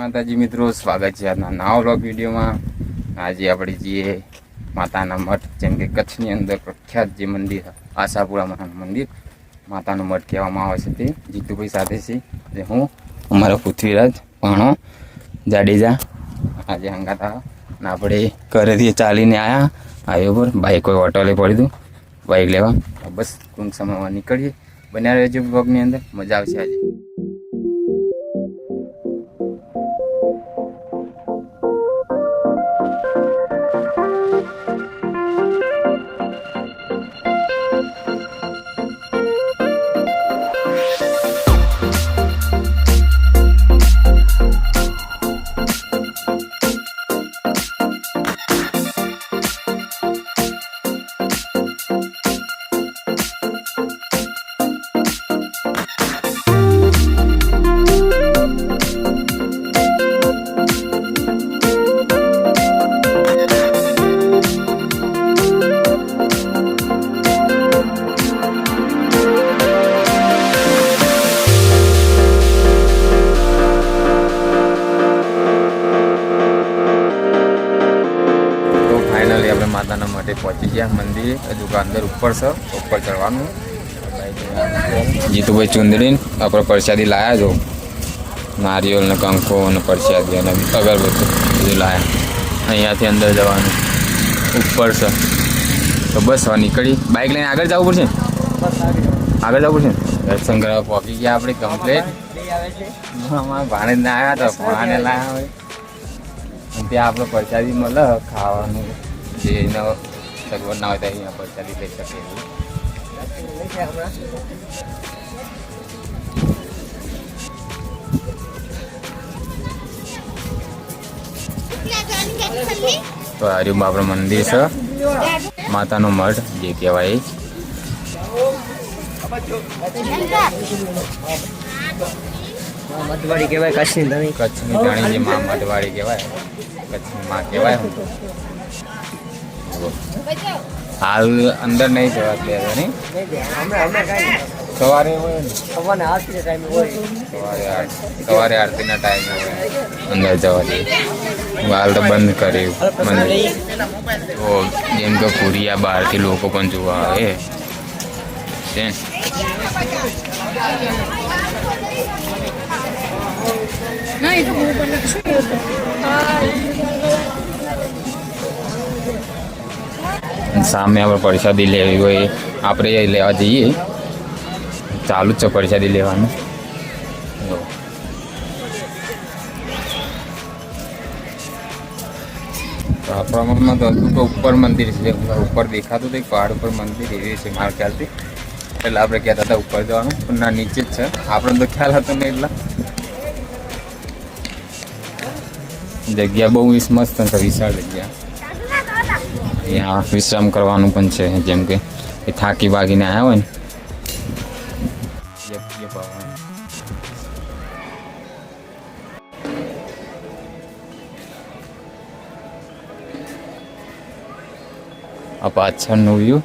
માતાજી મિત્રો, સ્વાગત છે આજના નવા વ્લોગ વિડીયોમાં। આજે આપણે જઈએ માતાના મઠ, જેમ કે કચ્છની અંદર પ્રખ્યાત જે મંદિર આશાપુરા માતાનું મંદિર, માતાનો મઠ કહેવામાં આવે છે, તે જીતુભાઈ સાથે છે જે હું અમારો પૃથ્વીરાજ પાણો જાડેજા આજે હંગાતા ને આપણે ઘરેથી ચાલીને આવ્યા હાઈવે પર, બાઇક કોઈ ઓટોલે પડી હતું બાઇક લેવા। બસ ટૂંક સમયમાં નીકળીએ, બન્યા રહેજો બ્લોગની અંદર, મજા આવશે આજે। માતાના માટે પહોંચી ગયા મંદિરે, હજુ અંદર ઉપર છે, ઉપર ચડવાનું। જીતુભાઈ ચુંદડીને આપણે પ્રસાદી લાયા છો, નારિયેળ ને કંકો અને પ્રસાદી અને અગરબત્તી બધું લાયા। અહીંયાથી અંદર જવાનું ઉપર છે, તો બસ હવે નીકળી બાઇક લઈને આગળ જવું પડશે, આગળ જવું પડશે। દર્શન કરવા પહોંચી ગયા આપણે કમ્પ્લેટ। અમારા ભાણે ના આવ્યા હતા, ભાણાને લાયા હોય ત્યાં આપણે પ્રસાદી મળે ખાવાનું, જે સગવડ ના હોય તો અહીંયા પ્રસાદી લઈ શકીએ। તો હાર્યું બાપડું મંદિર છે, માતાનો મઠ જે કહેવાય। મઠવાડી કહેવાય, કચ્છની ધણી જે માં મઠવાડી કહેવાય, કચ્છની માં કહેવાય। હાલ અંદર નહીં જવા દે નહીં, સવારે હોય ને, સવારે આરતીના ટાઈમે હોય અંદર જવા દે। હાલ તો બંધ કર્યું મંદિર, તો જેમ કે પુરિયા બહારથી લોકો પણ જોવા આવે છે। સામે આપણે પ્રસાદી લેવી હોય આપણે લેવા જઈએ, ચાલુ જ છે પ્રસાદી લેવાનું। આપણા મનમાં તો હજુ તો ઉપર મંદિર છે, ઉપર દેખાતું હતું પહાડ ઉપર મંદિર એવી છે મારા ખ્યાલથી, એટલે આપણે કહેતા હતા ઉપર જવાનું, પણ ના નીચે જ છે, આપણને તો ખ્યાલ હતો નહીં। એટલા જગ્યા બહુ મસ્ત છે, વિશાળ જગ્યા। અહીંયા વિશ્રામ કરવાનું પણ છે, જેમ કે એ થાકી ભાગીને આવ્યા હોય ને, આ પાછળનું વ્યૂ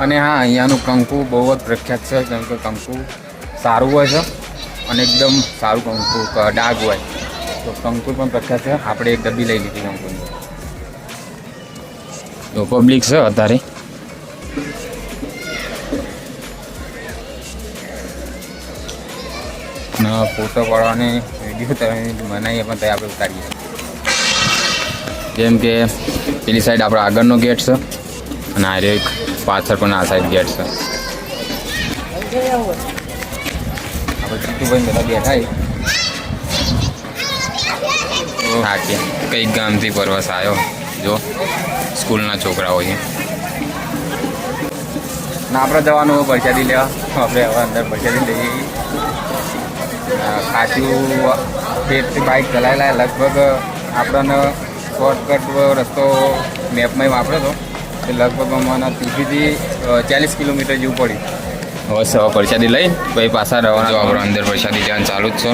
અને હા, અહીંયાનું કંકુ બહુ જ પ્રખ્યાત છે, કેમ કે કંકુ સારું હોય છે અને એકદમ સારું કંકુ ડાઘ હોય, તો કંકુ પણ પ્રખ્યાત છે। આપણે એક ડબ્બી લઈ લીધી કંકુની, તો પબ્લિક છે અત્યારે। ફોટો પાડવાને વિડીયો બનાવીએ પણ ત્યાં આપણે ઉતારીએ, જેમ કે પેલી સાઈડ આપણો આગળનો ગેટ છે અને આ એક પાછળ પણ આ સાઈડ ગેટ છે। આપણે જીતુભાઈ બધા બેઠા હાકે કંઈક ગામથી પરવાસ આવ્યો, જો સ્કૂલના છોકરાઓ છે। ના આપણે જવાનું પ્રસાદી લેવા, આપણે હવે અંદર પ્રસાદી લઈએ। ખાસું સ્પીડથી બાઇક ચલાવેલા લગભગ આપણને શોર્ટકટ રસ્તો મેપમાં વાપર્યો હતો એ લગભગ મને 30થી 40 કિલોમીટર જેવું પડ્યું. હવે સવા પ્રસાદી લઈ ભાઈ પાછા રહેવાના. જો આપણે અંદર પ્રસાદી જવાનું ચાલુ જ છે.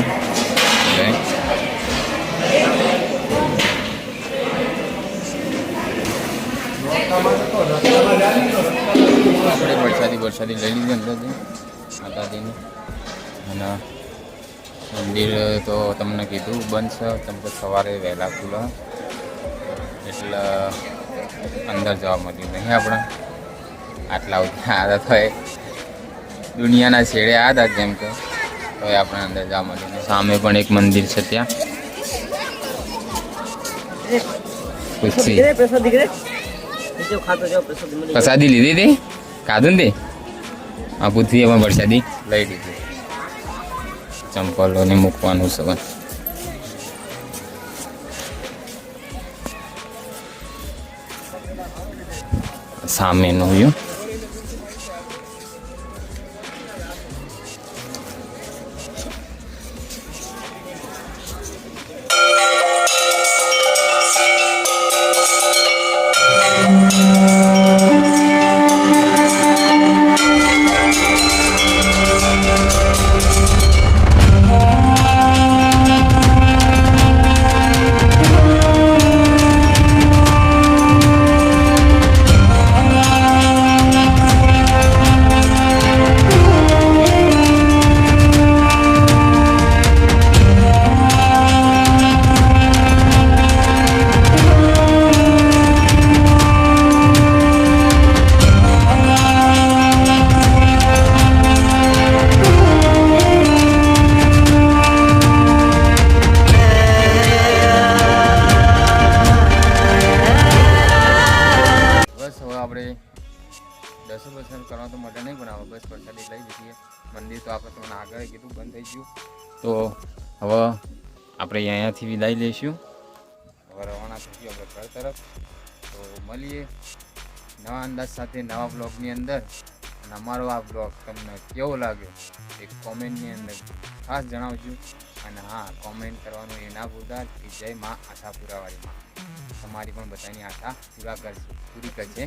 આપણે વરસાદી લઈ લીધી અંદરથી માતાજીની. અને મંદિર તો તમને કીધું બંધ છે, કેમ કે સવારે વહેલા ખુલે એટલે અંદર જવા મળ્યું નહીં. આપણે આટલા આવ્યા થાય દુનિયાના છેડે આવ્યા હતા જેમ કે તો આપણે અંદર જવા મળ્યું નહીં. સામે પણ એક મંદિર છે ત્યાં પ્રસાદી લીધી હતી, ખાધું ને તે આ પૃથ્વીએ પણ પ્રસાદી લઈ લીધી. ચંપલોને મૂકવાનું છે સામેનું વ્યૂ. આપણે 10% કરવા તો માટે નહીં બનાવો, બસ પ્રસાદી લઈ જઈએ. મંદિર તો આપણે તમને આગળ કીધું બંધ થઈ ગયું, તો હવે આપણે અહીંયાથી વિદાય લઈશું. હવે રવાના થઈશું આપણે ઘર તરફ. તો મળીએ નવા અંદાજ સાથે નવા બ્લોગની અંદર. અને અમારો આ બ્લોગ તમને કેવો લાગ્યો એ કોમેન્ટની અંદર ખાસ જણાવજો. અને હા, કોમેન્ટ કરવાનું એ ના ભૂલતા કે જય માં આશાપુરાવાળી માં તમારી પણ બધાની આશા પૂરી કરશે.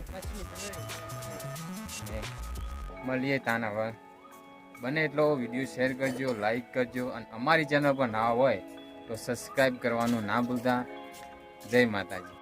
મળીએ તાન. હવે બને એટલો વિડીયો શેર કરજો, લાઈક કરજો, અને અમારી ચેનલ પર ના હોય તો સબસ્ક્રાઈબ કરવાનું ના ભૂલતા. જય માતાજી.